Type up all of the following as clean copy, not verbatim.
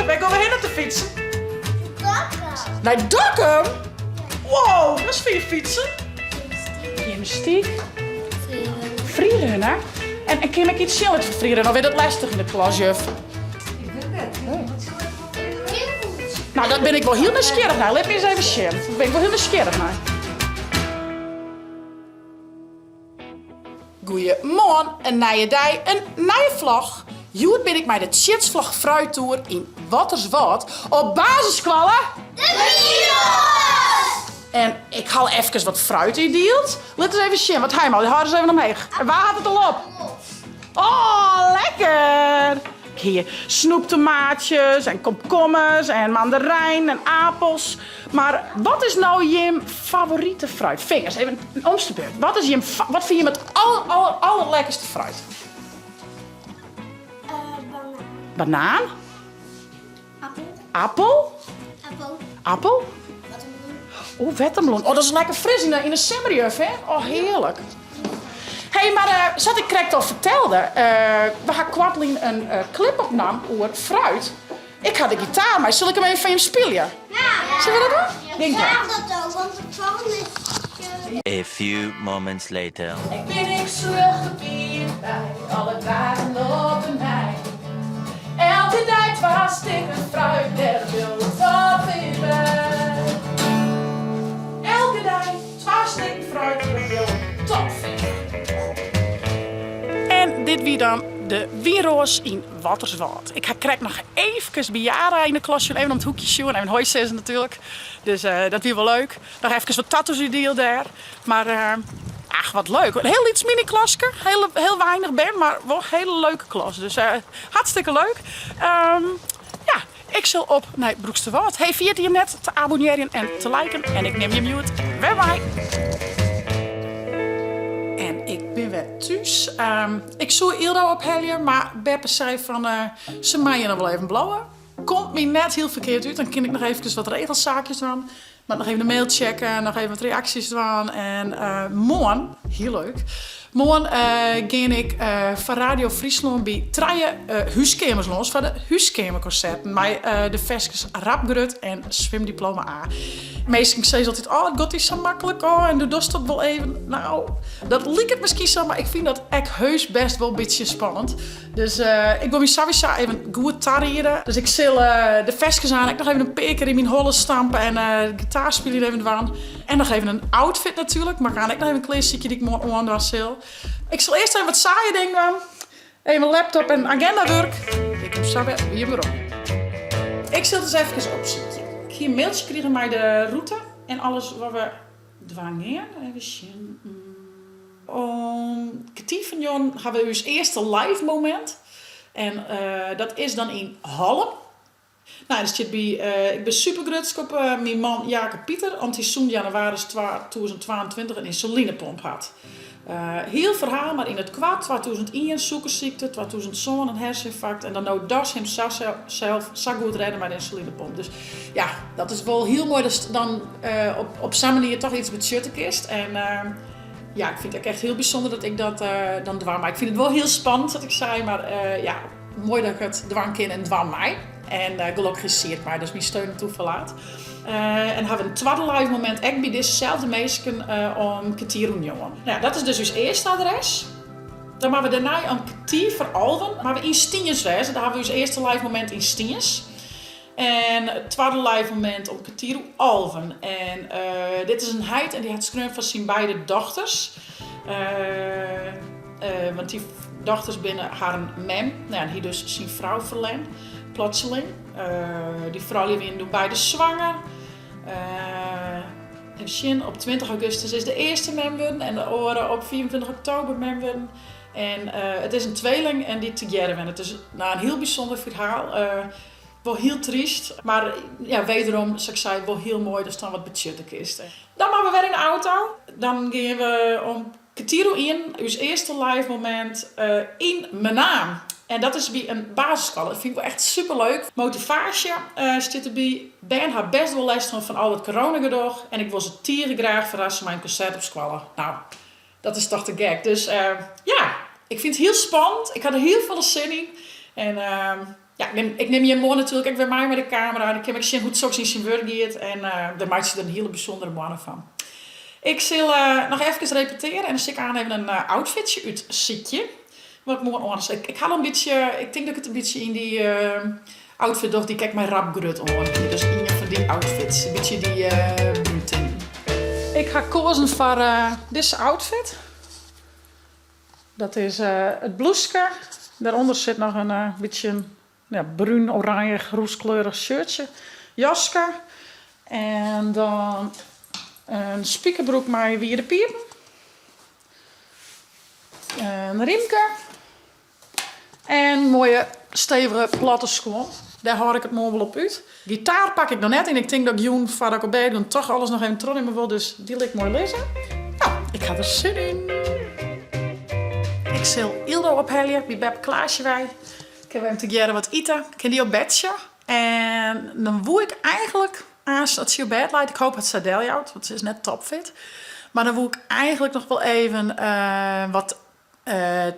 Ben ik overheen op de fietsen? Dokkum. Naar Dokkum? Wow, dat is veel fietsen. Gymnastiek. Freerunner. En kan ik iets zien met freerunner? Of is dat lastig in de klas, juf? Nou, dat ben ik wel heel nieuwsgierig naar. Laat me eens even zien. Daar ben ik wel heel nieuwsgierig naar. Goeiemorgen, een nieuwe dag, een nieuwe vlog. Joet ben ik met de Tjitsvlog Fruittour in Watterswat op basisschool. De Virus! En ik haal even wat fruit in deelt. Laat eens even zien, wat hij maar. Houd eens even omheen. En waar gaat het al op? Oh, lekker! Hier snoeptomaatjes en komkommers en mandarijn en appels. Maar wat is nou je favoriete fruit? Vingers, even een omstebeurt. Wat vind je met allerlekkerste fruit? Banaan. Banaan? Appel. Appel? Appel. Appel? Watermeloen. Oh, watermeloen. Oh, dat is lekker fris in de simmerjuf, hè? Oh, heerlijk. Hé, maar zat ik correct al vertelde, we gaan Kwartlien een clip opnam over fruit. Ik had de gitaar, maar zal ik hem even van je spelen? Ja. Zullen we dat doen? Denk Ja, dat. dat ook, want het valt niet. A few moments later. Ik ben ik teruggekeerd bij alle dagen op de mij. Elke tijd was ik een fruit, der wilde tot weer bij. Elke dag was ik een fruit, der wilde tot weer. En dit wie dan de Wieroos in Watterswat. Ik krijg nog even bejaarden in de klas, even om het hoekje zien en een hooisessen natuurlijk. Dus dat weer wel leuk. Nog even wat tattoos in deel daar. Maar ach, wat leuk. Een heel iets mini-klasje. Heel weinig ben, maar wel een hele leuke klas. Dus hartstikke leuk. Ja, ik zal op naar Broeksterwald. Hey, vergeet je net te abonneren en te liken. En ik neem je mute. Bye bye. En ik ben weer thuis. Ik zou Ildo ophellen, maar Beppe zei van ze maaien nog wel even blauwen. Komt me net heel verkeerd uit. Dan kan ik nog even wat regelzaakjes doen. Maar nog even de mail checken, nog even wat reacties doen. En morgen, heel leuk. Morgen ga ik van Radio Friesland bij treien huiskamers los. Van de huiskamerconcerten. Met de vestjes Rapgrut en Zwemdiploma A. Meestal zeggen ze altijd, oh, het gaat is zo makkelijk. Oh, en doe dat wel even. Nou, dat lijkt het misschien zo, maar ik vind dat echt heus best wel een beetje spannend. Dus ik wil me sowieso even goed tarrieren. Dus ik zal de vestjes aan. Ik nog even een peker in mijn holle stampen en de gitaar spelen even aan. En nog even een outfit natuurlijk. Maar ga ik nog even een kleedje die ik morgen aan was. Ik zal eerst even wat saaie dingen doen. Even een laptop en agendawerk. Ik heb zo weer maar op. Ik zal het eens even opzetten. Ik heb een mailtje gekregen met de route en alles wat we dwangen. Even zien. Om kwartier van Jon gaan we ons eerste live moment. En dat is dan in Halm. Nou, dus ik ben super grutsk op mijn man Jacob Pieter. Want hij zo'n januari 2022 een insulinepomp had. Heel verhaal, maar in het kwart 2001 suikerziekte, 2000 een herseninfarct en dan nou das hem zelf zo goed redden met de insulinepomp. Dus ja, dat is wel heel mooi dat dan op zo'n manier toch iets budgetten kist. En ja, ik vind het echt heel bijzonder dat ik dat dan dwang. Maar ik vind het wel heel spannend dat ik zei, maar ja, mooi dat ik het dwang kan en dwang mij. En gelukkig is het maar, dus mijn steun en toeverlaat. En hebben we een tweede live moment echt bij dezezelfde mensen om kwartier om jongen. Nou, dat is dus ons eerste adres. Dan hebben we daarna een kwartier voor Alven, maar we in Stienjes wezen. Dan hebben we ons eerste live moment in Stienjes. En het tweede live moment om kwartier om Alven. En dit is een heid en die had schreeuwen van zijn beide dochters. Want die dochters binnen haar mem. Nou, en hier dus zijn vrouw verlen. Plotseling. Die vrouw die weer beide zwanger. En Shin op 20 augustus is de eerste mem worden en de oren op 24 oktober mem worden. En het is een tweeling en die together werden. Het is nou, een heel bijzonder verhaal. Wel heel triest, maar ja, wederom, zoals ik zei, wel heel mooi dat er dan wat budget is. Dan gaan we weer in de auto. Dan gaan we om kwartier in, ons eerste live moment in mijn naam. En dat is bij een basisschool. Dat vind ik wel echt superleuk. Motivatie zit erbij. Ben had best wel les van al het coronagedoog. En ik wil ze tieren graag verrassen met een concert op school. Nou, dat is toch te gek. Dus ja, ik vind het heel spannend. Ik had er heel veel zin in. En Ja, ik neem je morgen natuurlijk ook weer mij met de camera. Dan kan ik zien hoe het straks in zijn werk gaat. En daar maakt ze er een hele bijzondere morgen van. Ik zal nog even repeteren. En dan zit ik aan even een outfitje uit zietje. Wat moet anders. Ik ga een beetje... Ik denk dat ik het een beetje in die outfit doe. Die kijk mijn rapgrut aan. Dus in van die outfits. Een beetje die buiten. Ik ga kozen voor deze outfit. Dat is het blouseje. Daaronder zit nog een beetje bruin, oranje, rooskleurig shirtje. Jaske. En dan een spiekerbroek met wierde piepen. Een riemke. En mooie stevige platte schoen. Daar hoor ik het morgen wel op uit. Gitaar pak ik nog net in. Ik denk dat ik Joen, vader ook bij doen, toch alles nog even terug in me wil. Dus die ligt mooi lezen. Nou, ik ga er zin in. Ik zal Ildo ophellen bij Beb Klaasje wij. Ik heb hem together wat eten. Ik heb die op bedje. En dan woe ik eigenlijk, als ze op bed lijkt, ik hoop dat ze Delia houdt, want ze is net topfit. Maar dan woe ik eigenlijk nog wel even wat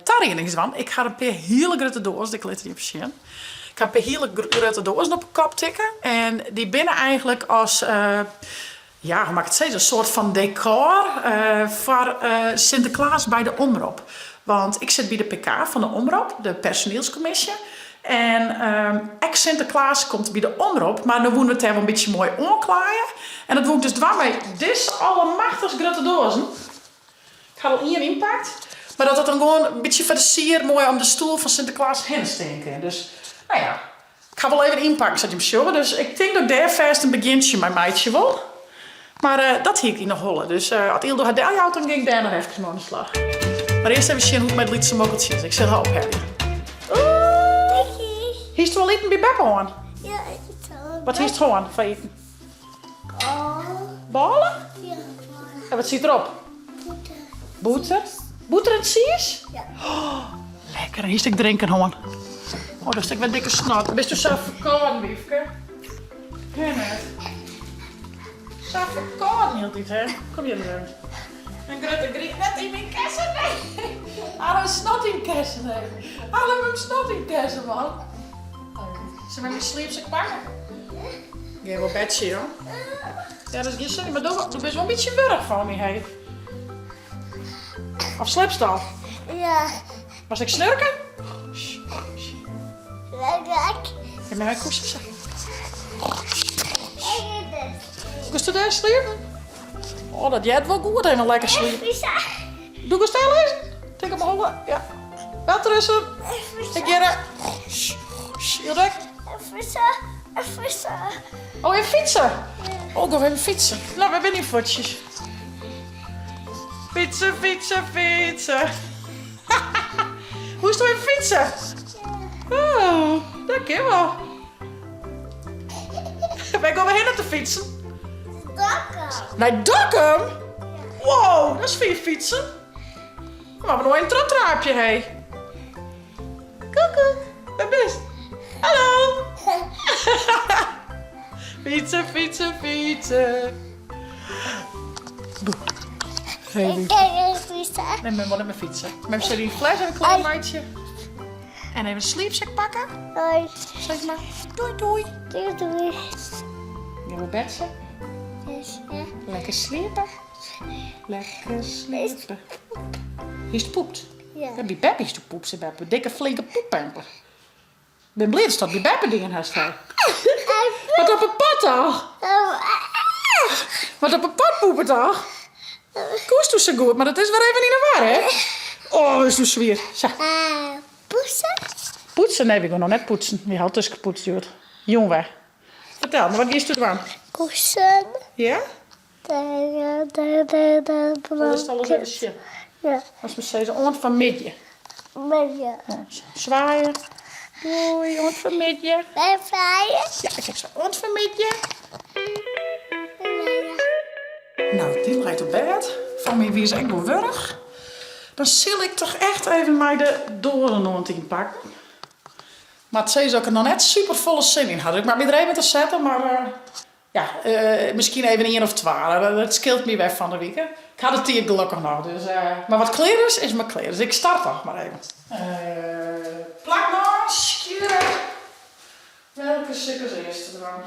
tarrienings van. Ik ga een paar hele grote dozen, ik let er niet op zien. Ik ga een paar hele grote dozen op een kop tikken. En die binnen eigenlijk als, hoe mag ik het zeggen, een soort van decor voor Sinterklaas bij de omroep. Want ik zit bij de PK van de omroep, de personeelscommissie. En ex-Sinterklaas komt bij de omroep, maar dan moeten we het even een beetje mooi omklaaien. En dat doe ik dus dwars deze allemachtig grote dozen. Ik ga er één inpakt. Maar dat het dan gewoon een beetje versierd mooi om de stoel van Sinterklaas heen steken. Dus, nou ja, ik ga wel even inpakken, zodat je hem showen. Dus ik denk dat ik daar vast een begintje mijn meidje wil. Maar dat hier ik nog hollen. Dus als Ildo haar Delia houdt, dan ging ik daar nog even mee aan de slag. Maar eerst even zien hoe het met lietse mokkeltjes. Ik zeg op, Harry. Hiest er wel eten bij Beppe aan? Ja, ik zal. Wat hiest er aan van eten? Oh. Ballen? Ja, En wat zit erop? Boter? Boter en sies? ja. Oh, lekker, en hiest ik drinken gewoon. Oh, dat is ik wel dikke snot. Bist u zo verkouden, liefke? Hé, net. Zo verkouden heel dit, hè? Kom hier dan. En grote griet net in mijn kessen, nee. Alle een snot in kessen, nee. Alle een snot in kessen, man. Zullen we mijn sleepzak pakken? Geef wel bedje, hoor. Ja, dat is geen zin, maar doe best wel een beetje wurg van me, hé. Of slipstal? Ja. Was ik snurken? Lekker. Ja, maar mijn koesje zeg. En dit. Koest u daar sliepen? Oh, dat jij het wel goed en een lekker sliepen. Visa. Doe ik een stijl lezen? Tik hem op. Ja. Wel rusten. Ik ga er. Heel dik. Visa. Visa. Oh, even fietsen. Oh, ik ga even fietsen. Nou, we hebben niet voetjes. Fietsen, fietsen, fietsen. Hoe is het weer fietsen? Oh, dat kan wel. Waar gaan we heen om te fietsen? Dakken. Naar Dokkum? Wow, dat is veel fietsen. We hebben nog een traptraapje, hé. Koekoek, waar best? Hallo. Fietsen, fietsen, fietsen. Boe. Hey, Ik ken visa. nee, maar wat met mijn fietsen. Met een fles en een klein meidje. En even een sleepzak pakken. Hoi. Zeg maar. Doei, doei. Doei doei. Gaan we bedje. Dus ja. Lekker sliepen. Lekker sliepen. Hier is de poept. Ja. Ja, bij Beppe is de poep. Ze hebben dikke flinke poeppemper. Ik ben blij dat bij Beppe dingen heeft. Wat op een pot toch? Wat op een pot poepen toch? Koest doet zo goed, maar dat is weer even niet naar waar, hè? Oh, dat is zo zwier. Zo. Poesen. Poetsen? Nee, we gaan nog net poetsen. Die had dus gepoetst, Jurt. Jong weg. Vertel me, wat is er aan? Kussen. Ja? De Dat is alles even shit. Ja. Als we zeggen, ont van midje. Maar ja. Zwaaien. Doei, ont van midje. En vrije. Ja, ik zeg zo, ont van midje. Nou, die lijkt op bed. Van mij wie is echt wurg. Dan zal ik toch echt even mij de doornont inpakken. Maar het zei ze ook er nog net super volle zin in had. Ik maar iedereen met te zetten, maar misschien even 1 of 2. Dat scheelt me weg van de week. Ik had het hier gelukkig nog. Dus, maar wat kleren is mijn kleren. Dus ik start toch maar even. Plakmas, schuren. even sick als eerste eraan.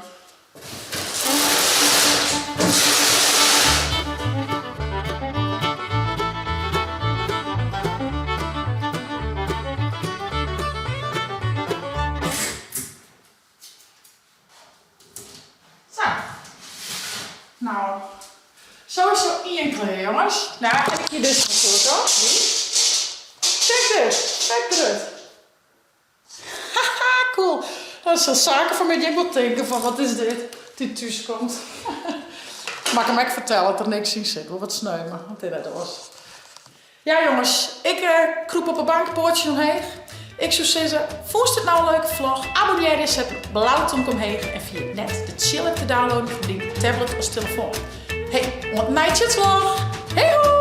Zo. Nou, sowieso één kleur, jongens. Nou, heb ik hier dus gevoerd, hoor. Check dit. Kijk eruit. Haha, cool. Dat is een zaken van mij. Ik moet denken van, wat is dit? Die thuis komt. Mag ik hem echt vertellen dat er niks in zit. Wat sneu me. Wat dit was. Ja, jongens. Ik kroep op een bankpoortje omheen. Ik zou zeggen, vond het nou een leuke vlog? Abonneer je, zet het blauwtje omheen en via net de chill app te downloaden voor die tablet of telefoon. Hey, wat een nightje vlog. Hey ho!